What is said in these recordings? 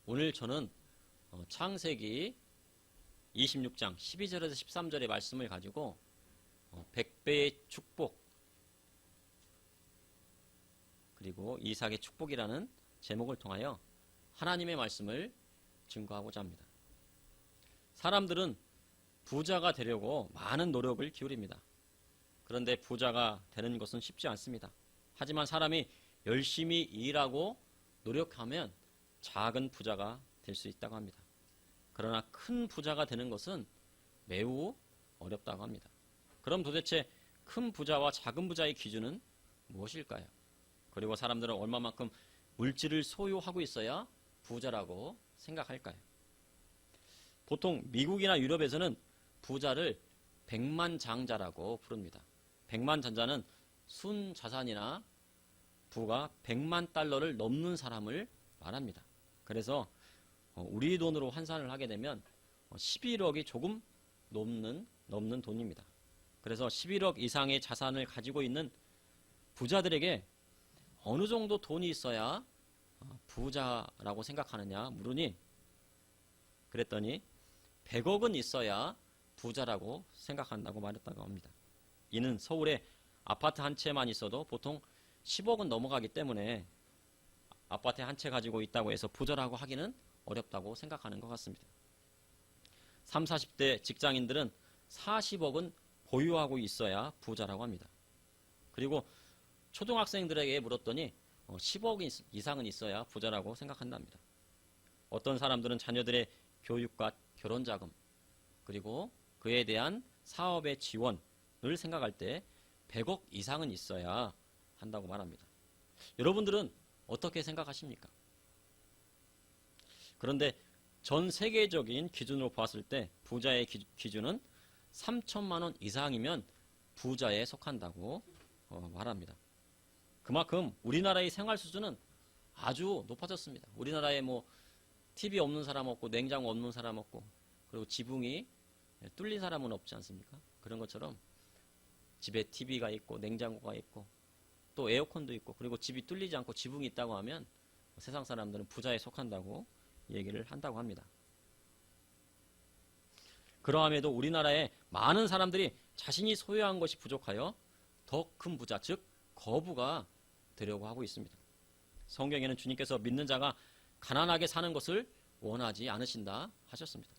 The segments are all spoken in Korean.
오늘 저는 창세기 26장 12절에서 13절의 말씀을 가지고 100배의 축복 그리고 이삭의 축복이라는 제목을 통하여 하나님의 말씀을 증거하고자 합니다. 사람들은 부자가 되려고 많은 노력을 기울입니다. 그런데 부자가 되는 것은 쉽지 않습니다. 하지만 사람이 열심히 일하고 노력하면 작은 부자가 될 수 있다고 합니다. 그러나 큰 부자가 되는 것은 매우 어렵다고 합니다. 그럼 도대체 큰 부자와 작은 부자의 기준은 무엇일까요? 그리고 사람들은 얼마만큼 물질을 소유하고 있어야 부자라고 생각할까요? 보통 미국이나 유럽에서는 부자를 백만장자라고 부릅니다. 백만장자는 순자산이나 부가 100만 달러를 넘는 사람을 말합니다. 그래서 우리 돈으로 환산을 하게 되면 11억이 조금 넘는 돈입니다. 그래서 11억 이상의 자산을 가지고 있는 부자들에게 어느 정도 돈이 있어야 부자라고 생각하느냐 물으니 그랬더니 100억은 있어야 부자라고 생각한다고 말했다고 합니다. 이는 서울에 아파트 한 채만 있어도 보통 10억은 넘어가기 때문에 아파트 한 채 가지고 있다고 해서 부자라고 하기는 어렵다고 생각하는 것 같습니다. 30, 40대 직장인들은 40억은 보유하고 있어야 부자라고 합니다. 그리고 초등학생들에게 물었더니 10억 이상은 있어야 부자라고 생각한답니다. 어떤 사람들은 자녀들의 교육과 결혼자금 그리고 그에 대한 사업의 지원을 생각할 때 100억 이상은 있어야 한다고 말합니다. 여러분들은 어떻게 생각하십니까? 그런데 전 세계적인 기준으로 보았을 때 부자의 기준은 3천만 원 이상이면 부자에 속한다고 말합니다. 그만큼 우리나라의 생활 수준은 아주 높아졌습니다. 우리나라에 TV 없는 사람 없고 냉장고 없는 사람 없고 그리고 지붕이 뚫린 사람은 없지 않습니까? 그런 것처럼 집에 TV가 있고 냉장고가 있고 또 에어컨도 있고 그리고 집이 뚫리지 않고 지붕이 있다고 하면 세상 사람들은 부자에 속한다고 얘기를 한다고 합니다. 그러함에도 우리나라에 많은 사람들이 자신이 소유한 것이 부족하여 더 큰 부자, 즉 거부가 되려고 하고 있습니다. 성경에는 주님께서 믿는 자가 가난하게 사는 것을 원하지 않으신다 하셨습니다.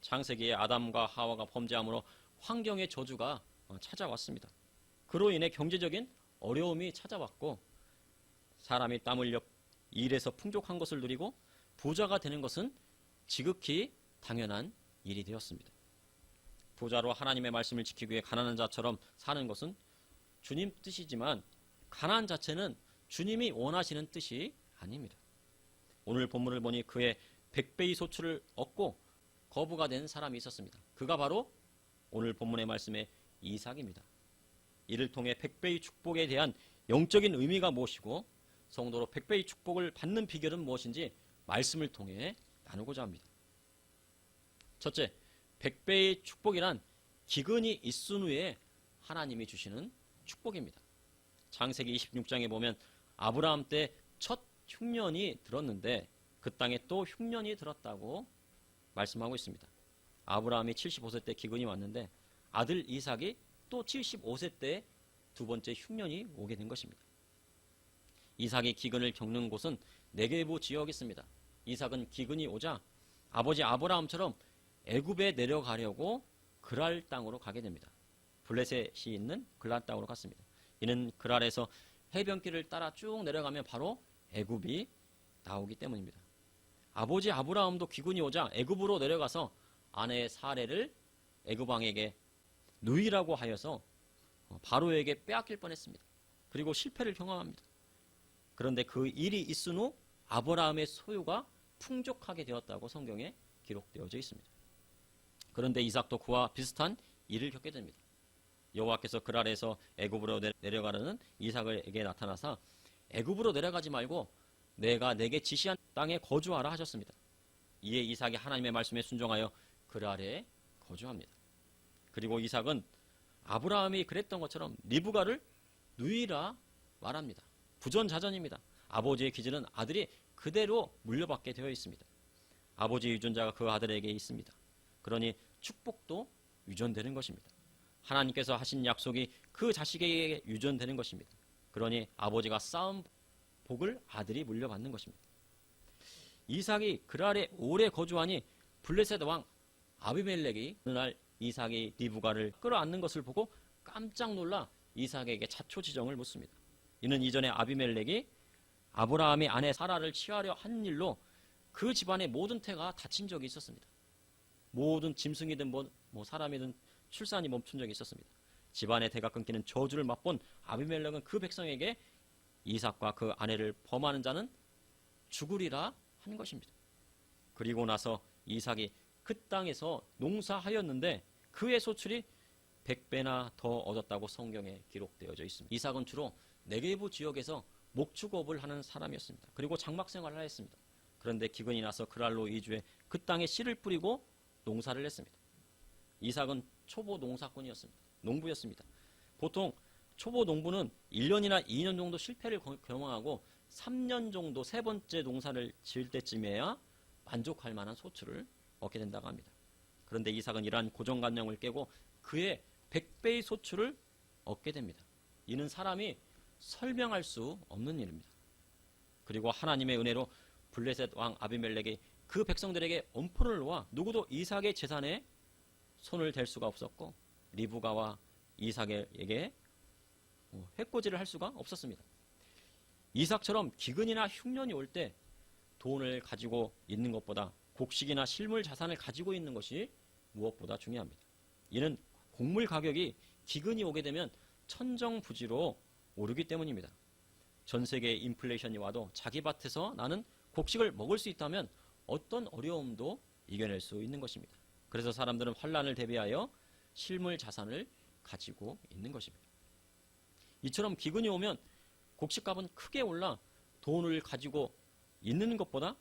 창세기에 아담과 하와가 범죄함으로 환경의 저주가 찾아왔습니다. 그로 인해 경제적인 어려움이 찾아왔고 사람이 땀 흘려 일해서 풍족한 것을 누리고 부자가 되는 것은 지극히 당연한 일이 되었습니다. 부자로 하나님의 말씀을 지키기 위해 가난한 자처럼 사는 것은 주님 뜻이지만 가난 자체는 주님이 원하시는 뜻이 아닙니다. 오늘 본문을 보니 그의 100배의 소출을 얻고 거부가 된 사람이 있었습니다. 그가 바로 오늘 본문의 말씀의 이삭입니다. 이를 통해 100배의 축복에 대한 영적인 의미가 무엇이고 성도로 100배의 축복을 받는 비결은 무엇인지 말씀을 통해 나누고자 합니다. 첫째, 100배의 축복이란 기근이 있은 후에 하나님이 주시는 축복입니다. 창세기 26장에 보면 아브라함 때 첫 흉년이 들었는데 그 땅에 또 흉년이 들었다고 말씀하고 있습니다. 아브라함이 75세 때 기근이 왔는데 아들 이삭이 또 75세 때 두 번째 흉년이 오게 된 것입니다. 이삭이 기근을 겪는 곳은 네게부 지역이 있습니다. 이삭은 기근이 오자 아버지 아브라함처럼 애굽에 내려가려고 그랄 땅으로 가게 됩니다. 블레셋이 있는 그랄 땅으로 갔습니다. 이는 그랄에서 해변길을 따라 쭉 내려가면 바로 애굽이 나오기 때문입니다. 아버지 아브라함도 기근이 오자 애굽으로 내려가서 아내의 사레를 애굽 왕에게 누이라고 하여서 바로에게 빼앗길 뻔했습니다. 그리고 실패를 경험합니다. 그런데 그 일이 있은 후 아브라함의 소유가 풍족하게 되었다고 성경에 기록되어져 있습니다. 그런데 이삭도 그와 비슷한 일을 겪게 됩니다. 여호와께서 그랄에서 애굽으로 내려가려는 이삭에게 나타나사 애굽으로 내려가지 말고 내가 내게 지시한 땅에 거주하라 하셨습니다. 이에 이삭이 하나님의 말씀에 순종하여 그랄에 거주합니다. 그리고 이삭은 아브라함이 그랬던 것처럼 리브가를 누이라 말합니다. 부전자전입니다. 아버지의 기질은 아들이 그대로 물려받게 되어 있습니다. 아버지 유전자가 그 아들에게 있습니다. 그러니 축복도 유전되는 것입니다. 하나님께서 하신 약속이 그 자식에게 유전되는 것입니다. 그러니 아버지가 쌓은 복을 아들이 물려받는 것입니다. 이삭이 그랄에 오래 거주하니 블레셋 왕 아비멜렉이 어느 날 이삭이 리브가를 끌어안는 것을 보고 깜짝 놀라 이삭에게 자초지정을 묻습니다. 이는 이전에 아비멜렉이 아브라함의 아내 사라를 취하려 한 일로 그 집안의 모든 태가 다친 적이 있었습니다. 모든 짐승이든 사람이든 출산이 멈춘 적이 있었습니다. 집안의 태가 끊기는 저주를 맛본 아비멜렉은 그 백성에게 이삭과 그 아내를 범하는 자는 죽으리라 한 것입니다. 그리고 나서 이삭이 그 땅에서 농사하였는데 그의 소출이 100배나 더 얻었다고 성경에 기록되어져 있습니다. 이삭은 주로 네게부 지역에서 목축업을 하는 사람이었습니다. 그리고 장막 생활을 하였습니다. 그런데 기근이 나서 그랄로 이주해 그 땅에 씨를 뿌리고 농사를 했습니다. 이삭은 초보 농사꾼이었습니다. 농부였습니다. 보통 초보 농부는 1년이나 2년 정도 실패를 경험하고 3년 정도 세 번째 농사를 지을 때쯤에야 만족할 만한 소출을 얻게 된다고 합니다. 그런데 이삭은 이러한 고정관념을 깨고 그의 100배의 소출을 얻게 됩니다. 이는 사람이 설명할 수 없는 일입니다. 그리고 하나님의 은혜로 블레셋 왕 아비멜렉이 그 백성들에게 엄포를 놓아 누구도 이삭의 재산에 손을 댈 수가 없었고 리브가와 이삭에게 해코지를 할 수가 없었습니다. 이삭처럼 기근이나 흉년이 올 때 돈을 가지고 있는 것보다 곡식이나 실물 자산을 가지고 있는 것이 무엇보다 중요합니다. 이는 곡물 가격이 기근이 오게 되면 천정부지로 오르기 때문입니다. 전 세계의 인플레이션이 와도 자기 밭에서 나는 곡식을 먹을 수 있다면 어떤 어려움도 이겨낼 수 있는 것입니다. 그래서 사람들은 환란을 대비하여 실물 자산을 가지고 있는 것입니다. 이처럼 기근이 오면 곡식값은 크게 올라 돈을 가지고 있는 것보다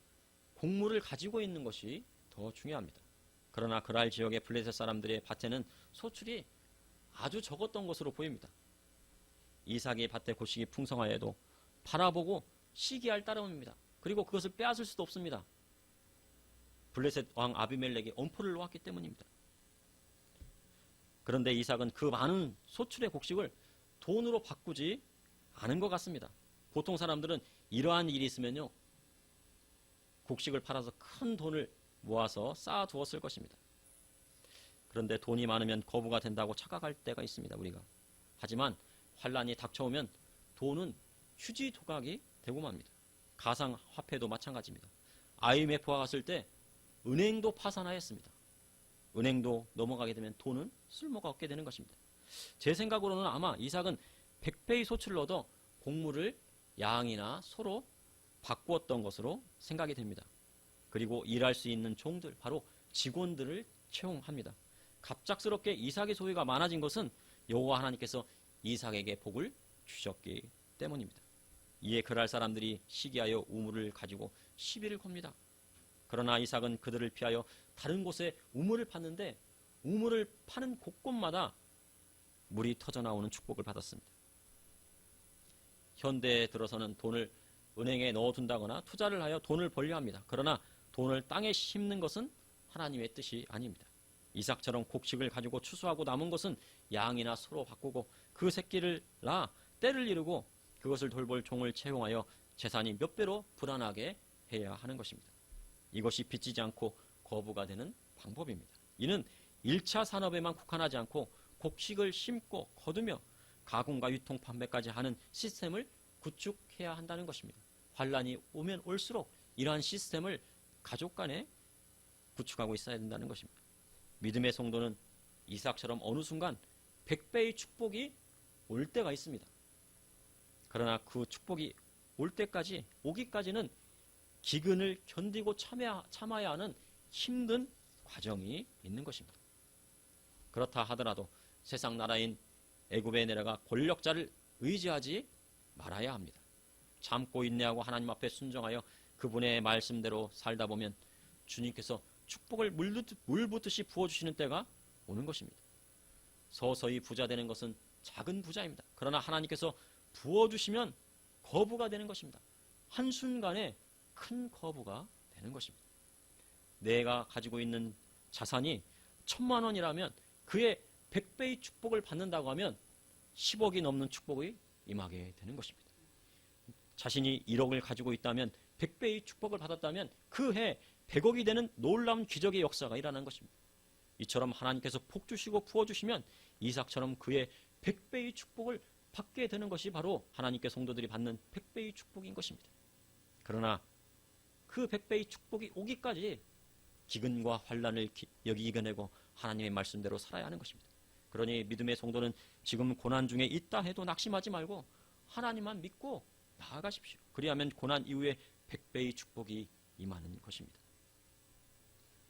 곡물을 가지고 있는 것이 더 중요합니다. 그러나 그랄 지역의 블레셋 사람들의 밭에는 소출이 아주 적었던 것으로 보입니다. 이삭의 밭에 곡식이 풍성하여도 바라보고 시기할 따름입니다. 그리고 그것을 빼앗을 수도 없습니다. 블레셋 왕 아비멜렉이 엄포를 놓았기 때문입니다. 그런데 이삭은 그 많은 소출의 곡식을 돈으로 바꾸지 않은 것 같습니다. 보통 사람들은 이러한 일이 있으면요, 곡식을 팔아서 큰 돈을 모아서 쌓아두었을 것입니다. 그런데 돈이 많으면 거부가 된다고 착각할 때가 있습니다, 우리가. 하지만 환란이 닥쳐오면 돈은 휴지 조각이 되고 맙니다. 가상화폐도 마찬가지입니다. IMF가 갔을 때 은행도 파산하였습니다. 은행도 넘어가게 되면 돈은 쓸모가 없게 되는 것입니다. 제 생각으로는 아마 이삭은 100배의 소출을 얻어 곡물을 양이나 소로 바꾸었던 것으로 생각이 됩니다. 그리고 일할 수 있는 종들, 바로 직원들을 채용합니다. 갑작스럽게 이삭의 소유가 많아진 것은 여호와 하나님께서 이삭에게 복을 주셨기 때문입니다. 이에 그랄 사람들이 시기하여 우물을 가지고 시비를 겁니다. 그러나 이삭은 그들을 피하여 다른 곳에 우물을 팠는데 우물을 파는 곳곳마다 물이 터져나오는 축복을 받았습니다. 현대에 들어서는 돈을 은행에 넣어둔다거나 투자를 하여 돈을 벌려 합니다. 그러나 돈을 땅에 심는 것은 하나님의 뜻이 아닙니다. 이삭처럼 곡식을 가지고 추수하고 남은 것은 양이나 소로 바꾸고 그 새끼를 낳아 때를 이루고 그것을 돌볼 종을 채용하여 재산이 몇 배로 불어나게 해야 하는 것입니다. 이것이 빚지지 않고 거부가 되는 방법입니다. 이는 1차 산업에만 국한하지 않고 곡식을 심고 거두며 가공과 유통 판매까지 하는 시스템을 구축해야 한다는 것입니다. 환란이 오면 올수록 이러한 시스템을 가족 간에 구축하고 있어야 된다는 것입니다. 믿음의 성도는 이삭처럼 어느 순간 100배의 축복이 올 때가 있습니다. 그러나 그 축복이 오기까지는 기근을 견디고 참아야 하는 힘든 과정이 있는 것입니다. 그렇다 하더라도 세상 나라인 애굽에 내려가 권력자를 의지하지 말아야 합니다. 참고 인내하고 하나님 앞에 순종하여 그분의 말씀대로 살다 보면 주님께서 축복을 물 붓듯이 부어주시는 때가 오는 것입니다. 서서히 부자 되는 것은 작은 부자입니다. 그러나 하나님께서 부어주시면 거부가 되는 것입니다. 한순간에 큰 거부가 되는 것입니다. 내가 가지고 있는 자산이 1,000만 원이라면 그의 100배의 축복을 받는다고 하면 10억이 넘는 축복이 임하게 되는 것입니다. 자신이 1억을 가지고 있다면 100배의 축복을 받았다면 그 해 100억이 되는 놀라운 기적의 역사가 일어나는 것입니다. 이처럼 하나님께서 복 주시고 부어주시면 이삭처럼 그의 100배의 축복을 받게 되는 것이 바로 하나님께 성도들이 받는 100배의 축복인 것입니다. 그러나 그 100배의 축복이 오기까지 기근과 환난을 여기 이겨내고 하나님의 말씀대로 살아야 하는 것입니다. 그러니 믿음의 성도는 지금 고난 중에 있다 해도 낙심하지 말고 하나님만 믿고 나아가십시오. 그리하면 고난 이후에 100배의 축복이 임하는 것입니다.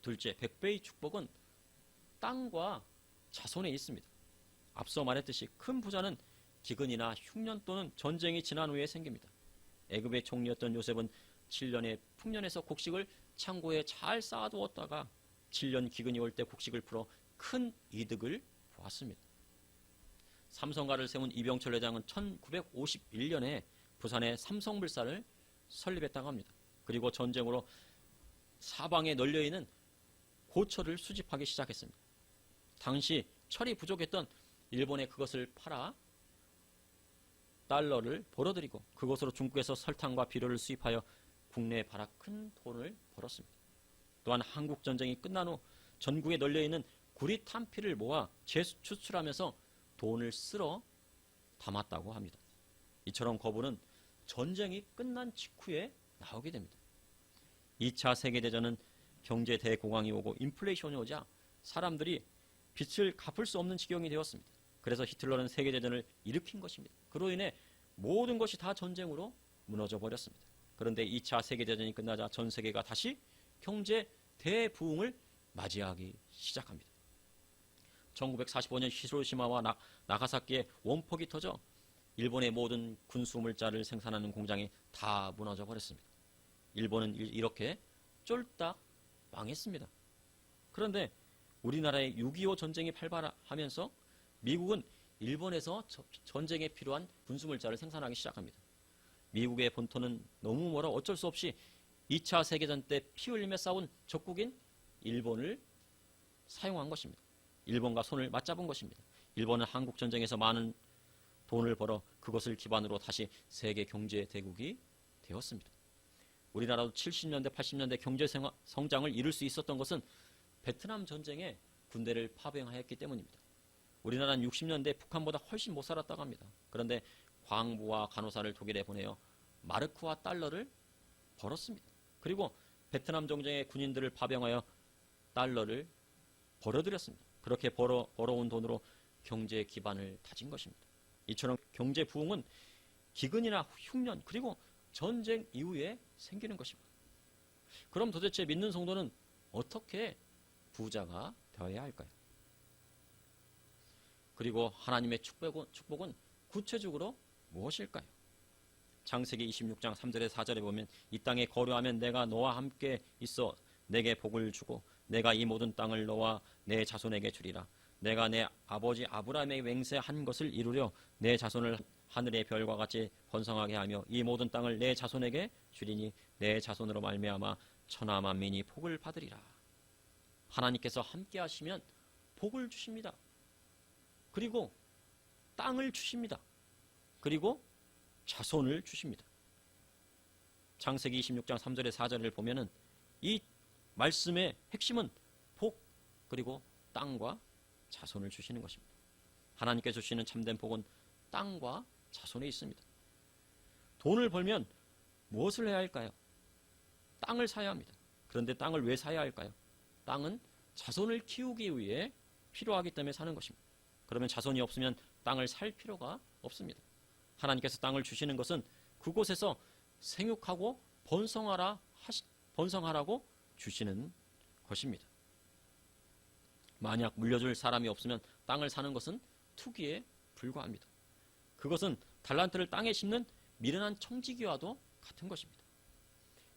둘째, 100배의 축복은 땅과 자손에 있습니다. 앞서 말했듯이 큰 부자는 기근이나 흉년 또는 전쟁이 지난 후에 생깁니다. 애굽의 총리였던 요셉은 7년의 풍년에서 곡식을 창고에 잘 쌓아두었다가 7년 기근이 올 때 곡식을 풀어 큰 이득을 보았습니다. 삼성가를 세운 이병철 회장은 1951년에 부산에 삼성물산을 설립했다고 합니다. 그리고 전쟁으로 사방에 널려있는 고철을 수집하기 시작했습니다. 당시 철이 부족했던 일본에 그것을 팔아 달러를 벌어들이고 그것으로 중국에서 설탕과 비료를 수입하여 국내에 팔아 큰 돈을 벌었습니다. 또한 한국전쟁이 끝난 후 전국에 널려있는 구리 탄피를 모아 재추출하면서 돈을 쓸어 담았다고 합니다. 이처럼 거부는 전쟁이 끝난 직후에 나오게 됩니다. 2차 세계대전은 경제 대공황이 오고 인플레이션이 오자 사람들이 빚을 갚을 수 없는 지경이 되었습니다. 그래서 히틀러는 세계대전을 일으킨 것입니다. 그로 인해 모든 것이 다 전쟁으로 무너져 버렸습니다. 그런데 2차 세계대전이 끝나자 전 세계가 다시 경제 대부흥을 맞이하기 시작합니다. 1945년 히로시마와 나가사키에 원폭이 터져 일본의 모든 군수물자를 생산하는 공장이 다 무너져 버렸습니다. 일본은 이렇게 쫄딱 망했습니다. 그런데 우리나라의 6.25 전쟁이 발발하면서 미국은 일본에서 전쟁에 필요한 군수물자를 생산하기 시작합니다. 미국의 본토는 너무 멀어 어쩔 수 없이 2차 세계전 때 피 흘리며 싸운 적국인 일본을 사용한 것입니다. 일본과 손을 맞잡은 것입니다. 일본은 한국전쟁에서 많은 돈을 벌어 그것을 기반으로 다시 세계 경제 대국이 되었습니다. 우리나라도 70년대, 80년대 경제 성장을 이룰 수 있었던 것은 베트남 전쟁에 군대를 파병하였기 때문입니다. 우리나라는 60년대 북한보다 훨씬 못 살았다고 합니다. 그런데 광부와 간호사를 독일에 보내어 마르크와 달러를 벌었습니다. 그리고 베트남 전쟁의 군인들을 파병하여 달러를 벌어들였습니다. 그렇게 벌어온 돈으로 경제 기반을 다진 것입니다. 이처럼 경제 부흥은 기근이나 흉년 그리고 전쟁 이후에 생기는 것입니다. 그럼 도대체 믿는 성도는 어떻게 부자가 되어야 할까요? 그리고 하나님의 축복은 구체적으로 무엇일까요? 창세기 26장 3절에 4절에 보면 이 땅에 거류하면 내가 너와 함께 있어 내게 복을 주고 내가 이 모든 땅을 너와 내 자손에게 주리라. 내가 내 아버지 아브라함의 맹세한 것을 이루려 내 자손을 하늘의 별과 같이 번성하게 하며 이 모든 땅을 내 자손에게 주리니 내 자손으로 말미암아 천하 만민이 복을 받으리라. 하나님께서 함께 하시면 복을 주십니다. 그리고 땅을 주십니다. 그리고 자손을 주십니다. 창세기 26장 3절에 4절을 보면은 이 말씀의 핵심은 복 그리고 땅과 자손을 주시는 것입니다. 하나님께 주시는 참된 복은 땅과 자손에 있습니다. 돈을 벌면 무엇을 해야 할까요? 땅을 사야 합니다. 그런데 땅을 왜 사야 할까요? 땅은 자손을 키우기 위해 필요하기 때문에 사는 것입니다. 그러면 자손이 없으면 땅을 살 필요가 없습니다. 하나님께서 땅을 주시는 것은 그곳에서 생육하고 번성하라고 주시는 것입니다. 만약 물려줄 사람이 없으면 땅을 사는 것은 투기에 불과합니다. 그것은 달란트를 땅에 심는 미련한 청지기와도 같은 것입니다.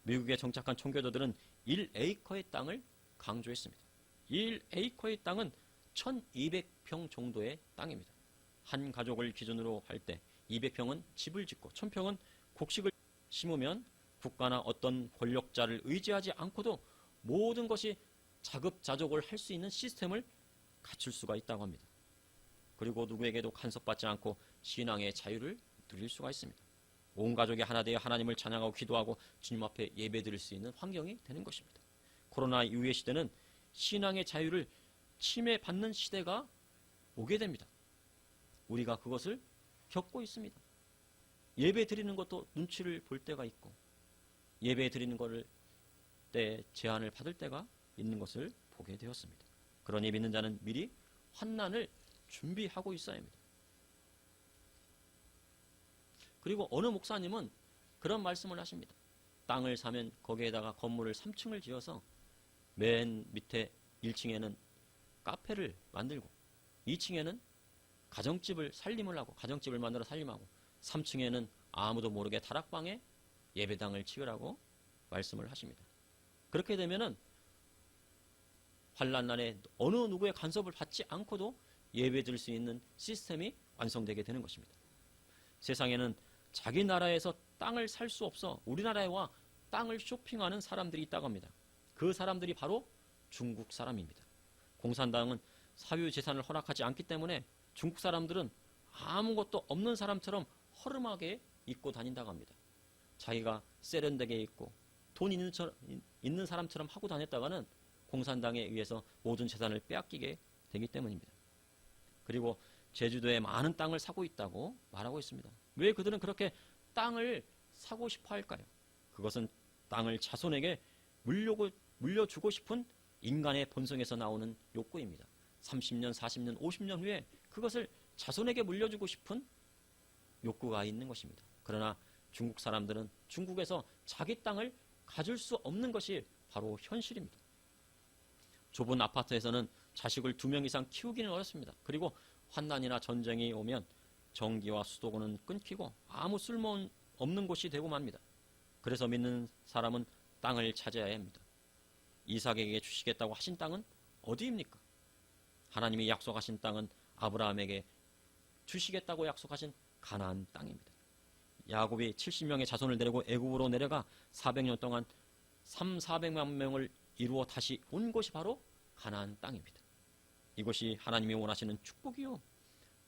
미국에 정착한 청교도들은 1에이커의 땅을 강조했습니다. 1에이커의 땅은 1200평 정도의 땅입니다. 한 가족을 기준으로 할 때 200평은 집을 짓고 1000평은 곡식을 심으면 국가나 어떤 권력자를 의지하지 않고도 모든 것이 자급자족을 할 수 있는 시스템을 갖출 수가 있다고 합니다. 그리고 누구에게도 간섭받지 않고 신앙의 자유를 누릴 수가 있습니다. 온 가족이 하나 되어 하나님을 찬양하고 기도하고 주님 앞에 예배드릴 수 있는 환경이 되는 것입니다. 코로나 이후의 시대는 신앙의 자유를 침해받는 시대가 오게 됩니다. 우리가 그것을 겪고 있습니다. 예배 드리는 것도 눈치를 볼 때가 있고 예배 드리는 것을 때 제한을 받을 때가 있는 것을 보게 되었습니다. 그러니 믿는 자는 미리 환난을 준비하고 있어야 합니다. 그리고 어느 목사님은 그런 말씀을 하십니다. 땅을 사면 거기에다가 건물을 3층을 지어서 맨 밑에 1층에는 카페를 만들고 2층에는 가정집을 살림을 하고 가정집을 만들어 살림하고 3층에는 아무도 모르게 다락방에 예배당을 치으라고 말씀을 하십니다. 그렇게 되면은 환난날에 어느 누구의 간섭을 받지 않고도 예배드릴 수 있는 시스템이 완성되게 되는 것입니다. 세상에는 자기 나라에서 땅을 살 수 없어 우리나라에와 땅을 쇼핑하는 사람들이 있다고 합니다. 그 사람들이 바로 중국 사람입니다. 공산당은 사유재산을 허락하지 않기 때문에 중국 사람들은 아무것도 없는 사람처럼 허름하게 입고 다닌다고 합니다. 자기가 세련되게 입고 돈 있는 사람처럼 하고 다녔다가는 공산당에 의해서 모든 재산을 빼앗기게 되기 때문입니다. 그리고 제주도에 많은 땅을 사고 있다고 말하고 있습니다. 왜 그들은 그렇게 땅을 사고 싶어 할까요? 그것은 땅을 자손에게 물려주고 싶은 인간의 본성에서 나오는 욕구입니다. 30년, 40년, 50년 후에 그것을 자손에게 물려주고 싶은 욕구가 있는 것입니다. 그러나 중국 사람들은 중국에서 자기 땅을 가질 수 없는 것이 바로 현실입니다. 좁은 아파트에서는 자식을 2명 이상 키우기는 어렵습니다. 그리고 환난이나 전쟁이 오면 전기와 수도는 끊기고 아무 쓸모없는 곳이 되고 맙니다. 그래서 믿는 사람은 땅을 찾아야 합니다. 이삭에게 주시겠다고 하신 땅은 어디입니까? 하나님이 약속하신 땅은 아브라함에게 주시겠다고 약속하신 가나안 땅입니다. 야곱이 70명의 자손을 데리고 애굽으로 내려가 400년 동안 400만 명을 이루어 다시 온 곳이 바로 가나안 땅입니다. 이것이 하나님이 원하시는 축복이요.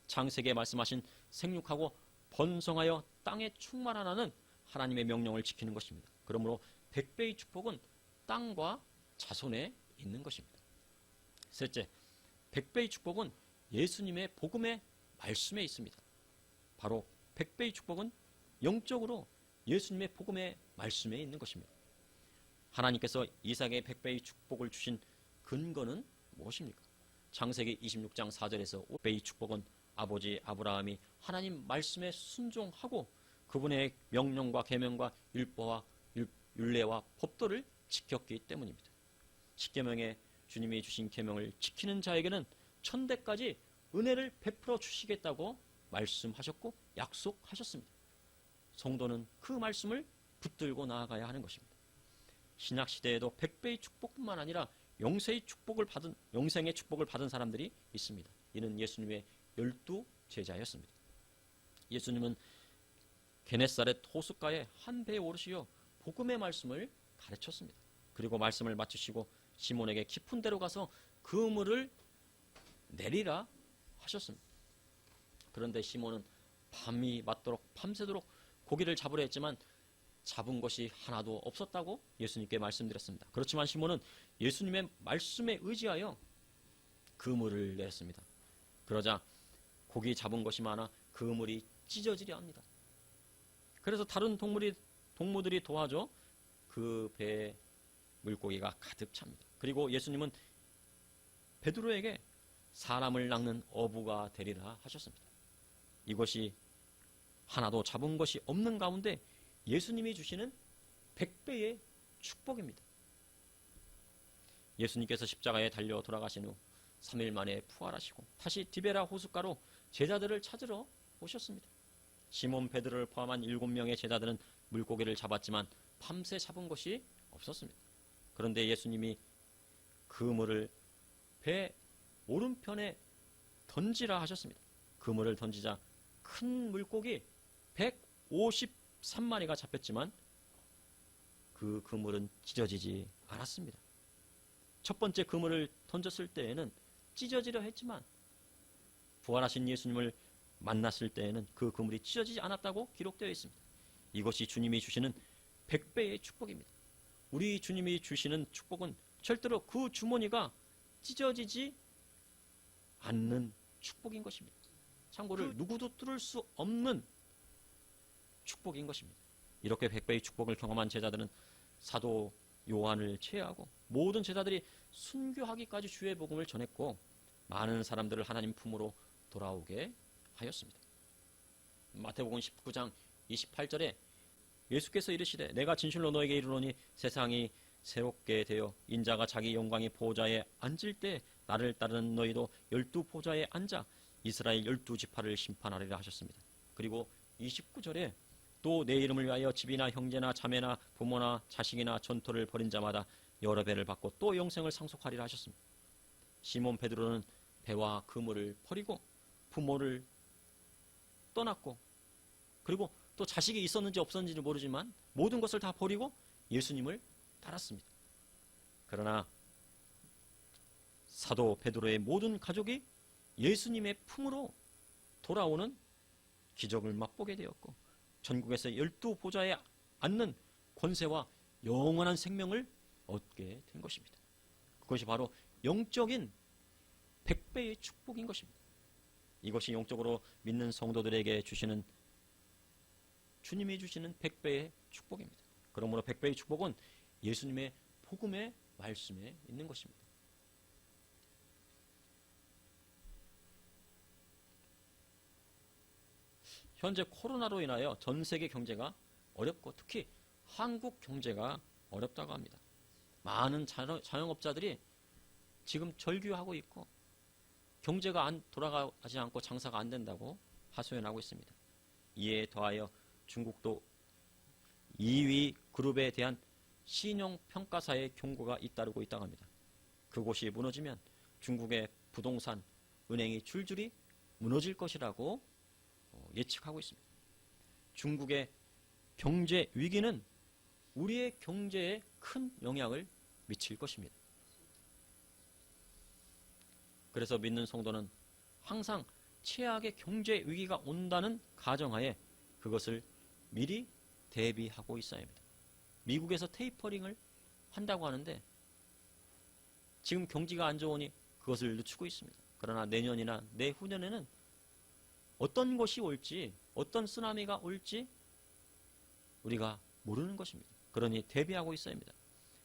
창세기에 말씀하신 생육하고 번성하여 땅에 충만하라는 하나님의 명령을 지키는 것입니다. 그러므로 100배의 축복은 땅과 자손에 있는 것입니다. 셋째, 100배의 축복은 예수님의 복음의 말씀에 있습니다. 바로 100배의 축복은 영적으로 예수님의 복음의 말씀에 있는 것입니다. 하나님께서 이삭에게 100배의 축복을 주신 근거는 무엇입니까? 창세기 26장 4절에서 5배의 축복은 아버지 아브라함이 하나님 말씀에 순종하고 그분의 명령과 계명과 율법과 율례와 법도를 지켰기 때문입니다. 십계명에 주님이 주신 계명을 지키는 자에게는 천대까지 은혜를 베풀어 주시겠다고 말씀하셨고 약속하셨습니다. 성도는 그 말씀을 붙들고 나아가야 하는 것입니다. 신약시대에도 100배의 축복뿐만 아니라 영생의 축복을 받은 사람들이 있습니다. 이는 예수님의 12 제자였습니다. 예수님은 게네사렛 호숫가에 한 배에 오르시어 복음의 말씀을 가르쳤습니다. 그리고 말씀을 마치시고 시몬에게 깊은 데로 가서 그물을 내리라 하셨습니다. 그런데 시몬은 밤이 맞도록 밤새도록 고기를 잡으려 했지만 잡은 것이 하나도 없었다고 예수님께 말씀드렸습니다. 그렇지만 시몬은 예수님의 말씀에 의지하여 그물을 내었습니다. 그러자 고기 잡은 것이 많아 그물이 찢어지려 합니다. 그래서 다른 동무들이 도와줘 그 배에 물고기가 가득 찹니다. 그리고 예수님은 베드로에게 사람을 낚는 어부가 되리라 하셨습니다. 이것이 하나도 잡은 것이 없는 가운데 예수님이 주시는 100배의 축복입니다. 예수님께서 십자가에 달려 돌아가신 후 3일 만에 부활하시고 다시 디베라 호숫가로 제자들을 찾으러 오셨습니다. 시몬 베드로를 포함한 7명의 제자들은 물고기를 잡았지만 밤새 잡은 것이 없었습니다. 그런데 예수님이 그물을 배 오른편에 던지라 하셨습니다. 그물을 던지자 큰 물고기 153마리가 잡혔지만 그 그물은 찢어지지 않았습니다. 첫 번째 그물을 던졌을 때에는 찢어지려 했지만 부활하신 예수님을 만났을 때에는 그 그물이 찢어지지 않았다고 기록되어 있습니다. 이것이 주님이 주시는 100배의 축복입니다. 우리 주님이 주시는 축복은 절대로 그 주머니가 찢어지지 않는 축복인 것입니다. 참고로 누구도 뚫을 수 없는 축복인 것입니다. 이렇게 100배의 축복을 경험한 제자들은 사도 요한을 제외하고 모든 제자들이 순교하기까지 주의 복음을 전했고 많은 사람들을 하나님 품으로 돌아오게 하였습니다. 마태복음 19장 28절에 예수께서 이르시되 내가 진실로 너에게 이르노니 세상이 새롭게 되어 인자가 자기 영광의 보좌에 앉을 때 나를 따르는 너희도 12보좌에 앉아 이스라엘 12지파를 심판하리라 하셨습니다. 그리고 29절에 또 내 이름을 위하여 집이나 형제나 자매나 부모나 자식이나 전토를 벌인 자마다 여러 배를 받고 또 영생을 상속하리라 하셨습니다. 시몬 베드로는 배와 그물을 버리고 부모를 떠났고 그리고 또 자식이 있었는지 없었는지 모르지만 모든 것을 다 버리고 예수님을 따랐습니다. 그러나 사도 베드로의 모든 가족이 예수님의 품으로 돌아오는 기적을 맛보게 되었고 전국에서 12보좌에 앉는 권세와 영원한 생명을 얻게 된 것입니다. 그것이 바로 영적인 100배의 축복인 것입니다. 이것이 영적으로 믿는 성도들에게 주시는 주님이 주시는 100배의 축복입니다. 그러므로 100배의 축복은 예수님의 복음의 말씀에 있는 것입니다. 현재 코로나로 인하여 전 세계 경제가 어렵고 특히 한국 경제가 어렵다고 합니다. 많은 자영업자들이 지금 절규하고 있고 경제가 돌아가지 않고 장사가 안 된다고 하소연하고 있습니다. 이에 더하여 중국도 2위 그룹에 대한 신용평가사의 경고가 잇따르고 있다고 합니다. 그곳이 무너지면 중국의 부동산, 은행이 줄줄이 무너질 것이라고 예측하고 있습니다. 중국의 경제 위기는 우리의 경제에 큰 영향을 미칠 것입니다. 그래서 믿는 성도는 항상 최악의 경제 위기가 온다는 가정하에 그것을 미리 대비하고 있어야 합니다. 미국에서 테이퍼링을 한다고 하는데 지금 경기가 안 좋으니 그것을 늦추고 있습니다. 그러나 내년이나 내후년에는 어떤 것이 올지, 어떤 쓰나미가 올지 우리가 모르는 것입니다. 그러니 대비하고 있어야 합니다.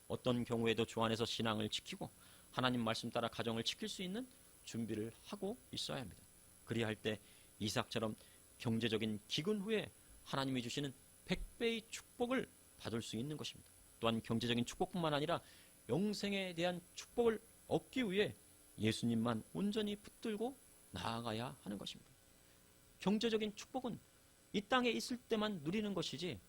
어떤 경우에도 주 안에서 신앙을 지키고 하나님 말씀 따라 가정을 지킬 수 있는 준비를 하고 있어야 합니다. 그리할 때 이삭처럼 경제적인 기근 후에 하나님이 주시는 100배의 축복을 받을 수 있는 것입니다. 또한 경제적인 축복뿐만 아니라 영생에 대한 축복을 얻기 위해 예수님만 온전히 붙들고 나아가야 하는 것입니다. 경제적인 축복은 이 땅에 있을 때만 누리는 것이지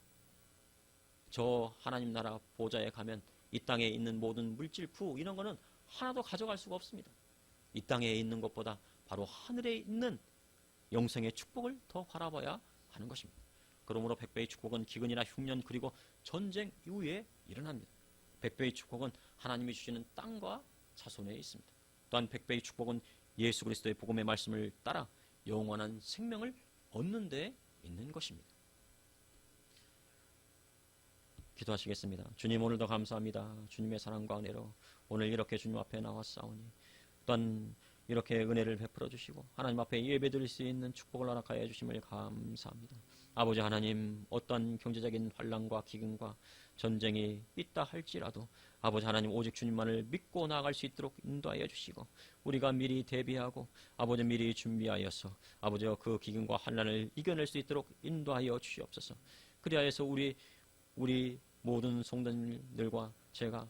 저 하나님 나라 보좌에 가면 이 땅에 있는 모든 물질부 이런 거는 하나도 가져갈 수가 없습니다. 이 땅에 있는 것보다 바로 하늘에 있는 영생의 축복을 더 바라봐야 하는 것입니다. 그러므로 100배의 축복은 기근이나 흉년 그리고 전쟁 이후에 일어납니다. 100배의 축복은 하나님이 주시는 땅과 자손에 있습니다. 또한 100배의 축복은 예수 그리스도의 복음의 말씀을 따라 영원한 생명을 얻는 데 있는 것입니다. 기도하시겠습니다. 주님 오늘도 감사합니다. 주님의 사랑과 은혜로 오늘 이렇게 주님 앞에 나왔사오니 또한 이렇게 은혜를 베풀어 주시고 하나님 앞에 예배드릴 수 있는 축복을 허락하여 주심을 감사합니다. 아버지 하나님 어떤 경제적인 환난과 기근과 전쟁이 있다 할지라도 아버지 하나님 오직 주님만을 믿고 나아갈 수 있도록 인도하여 주시고 우리가 미리 대비하고 아버지 미리 준비하여서 아버지 그 기근과 환난을 이겨낼 수 있도록 인도하여 주시옵소서. 그리하여서 우리 모든 성도님들과 제가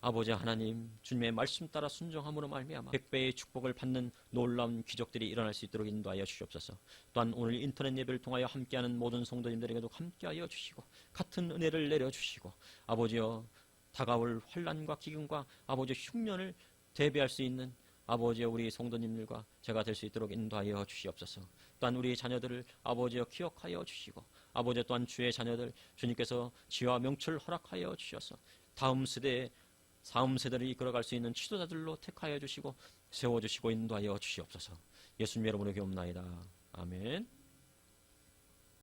아버지 하나님 주님의 말씀 따라 순종함으로 말미암아 100배의 축복을 받는 놀라운 기적들이 일어날 수 있도록 인도하여 주시옵소서. 또한 오늘 인터넷 예배를 통하여 함께하는 모든 성도님들에게도 함께하여 주시고 같은 은혜를 내려주시고 아버지여 다가올 환난과 기근과 아버지 흉년을 대비할 수 있는 아버지여 우리 성도님들과 제가 될 수 있도록 인도하여 주시옵소서. 또한 우리 자녀들을 아버지여 기억하여 주시고 아버지 또한 주의 자녀들 주님께서 지혜와 명철을 허락하여 주셔서 다음 세대에 사음 세대를 이끌어갈 수 있는 지도자들로 택하여 주시고 세워주시고 인도하여 주시옵소서. 예수님 여러분의 기옵나이다. 아멘.